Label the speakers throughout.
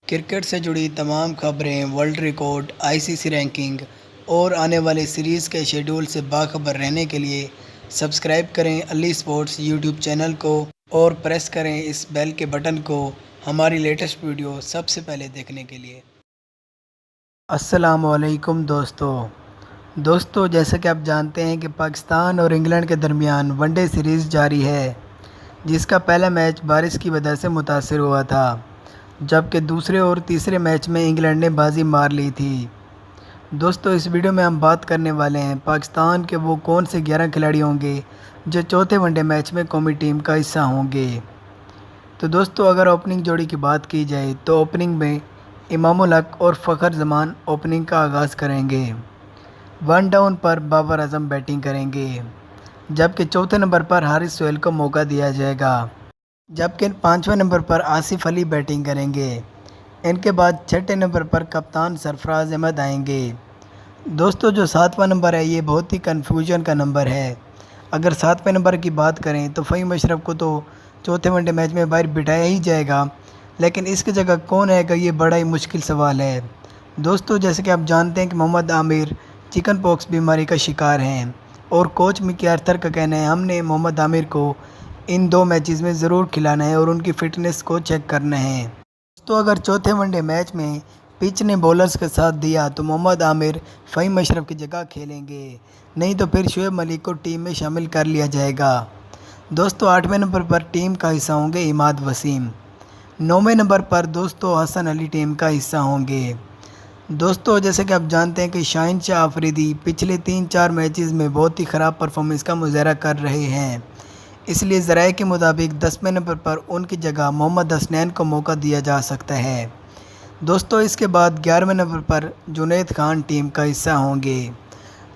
Speaker 1: Cricket سے جڑی تمام خبریں، ورلڈ ریکارڈ، آئی سی سی رینکنگ اور آنے والے سیریز کے شیڈول سے باخبر رہنے کے لیے سبسکرائب کریں علی اسپورٹس یوٹیوب چینل کو اور پریس کریں اس بیل کے بٹن کو ہماری لیٹسٹ ویڈیو سب سے پہلے دیکھنے کے لیے۔ السلام علیکم دوستو، جیسا کہ آپ جانتے ہیں کہ پاکستان اور انگلینڈ کے درمیان ون ڈے سیریز جاری ہے، جس کا پہلا میچ بارش کی وجہ سے متاثر ہوا تھا، جبکہ دوسرے اور تیسرے میچ میں انگلینڈ نے بازی مار لی تھی۔ دوستو، اس ویڈیو میں ہم بات کرنے والے ہیں پاکستان کے وہ کون سے 11 کھلاڑی ہوں گے جو چوتھے ون ڈے میچ میں قومی ٹیم کا حصہ ہوں گے۔ تو دوستو، اگر اوپننگ جوڑی کی بات کی جائے تو اوپننگ میں امام الحق اور فخر زمان اوپننگ کا آغاز کریں گے۔ ون ڈاؤن پر بابر اعظم بیٹنگ کریں گے، جبکہ چوتھے نمبر پر حارث سہیل کو موقع دیا جائے گا، جبکہ پانچویں نمبر پر آصف علی بیٹنگ کریں گے۔ ان کے بعد چھٹے نمبر پر کپتان سرفراز احمد آئیں گے۔ دوستو، جو ساتواں نمبر ہے یہ بہت ہی کنفیوژن کا نمبر ہے۔ اگر ساتویں نمبر کی بات کریں تو فہیم اشرف کو تو چوتھے ون ڈے میچ میں باہر بٹھایا ہی جائے گا، لیکن اس کی جگہ کون آئے گا یہ بڑا ہی مشکل سوال ہے۔ دوستو، جیسے کہ آپ جانتے ہیں کہ محمد عامر چکن پاکس بیماری کا شکار ہیں اور کوچ مکی آرتھر کا کہنا ہے ہم نے محمد عامر کو ان 2 میچز میں ضرور کھلانا ہے اور ان کی فٹنس کو چیک کرنا ہے۔ تو اگر چوتھے ون ڈے میچ میں پچ نے بولرز کا ساتھ دیا تو محمد عامر فہیم اشرف کی جگہ کھیلیں گے، نہیں تو پھر شعیب ملک کو ٹیم میں شامل کر لیا جائے گا۔ دوستو، 8ویں نمبر پر ٹیم کا حصہ ہوں گے عماد وسیم۔ 9ویں نمبر پر دوستو حسن علی ٹیم کا حصہ ہوں گے۔ دوستو، جیسے کہ آپ جانتے ہیں کہ شاہین شاہ آفریدی پچھلے 3-4 میچز میں بہت ہی خراب پرفارمنس کا مظاہرہ کر رہے ہیں، اس لیے ذرائع کے مطابق 10ویں نمبر پر ان کی جگہ محمد حسنین کو موقع دیا جا سکتا ہے۔ دوستو، اس کے بعد 11ویں نمبر پر جنید خان ٹیم کا حصہ ہوں گے۔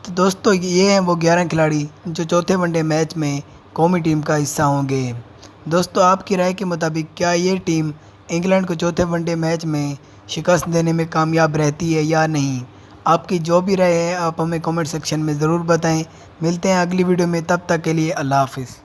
Speaker 1: تو دوستو، یہ ہیں وہ 11 کھلاڑی جو چوتھے ون ڈے میچ میں قومی ٹیم کا حصہ ہوں گے۔ دوستو، آپ کی رائے کے مطابق کیا یہ ٹیم انگلینڈ کو چوتھے ون ڈے میچ میں شکست دینے میں کامیاب رہتی ہے یا نہیں؟ آپ کی جو بھی رائے ہے آپ ہمیں کامنٹ سیکشن میں ضرور بتائیں۔ ملتے ہیں اگلی ویڈیو میں، تب تک کے لیے اللہ حافظ۔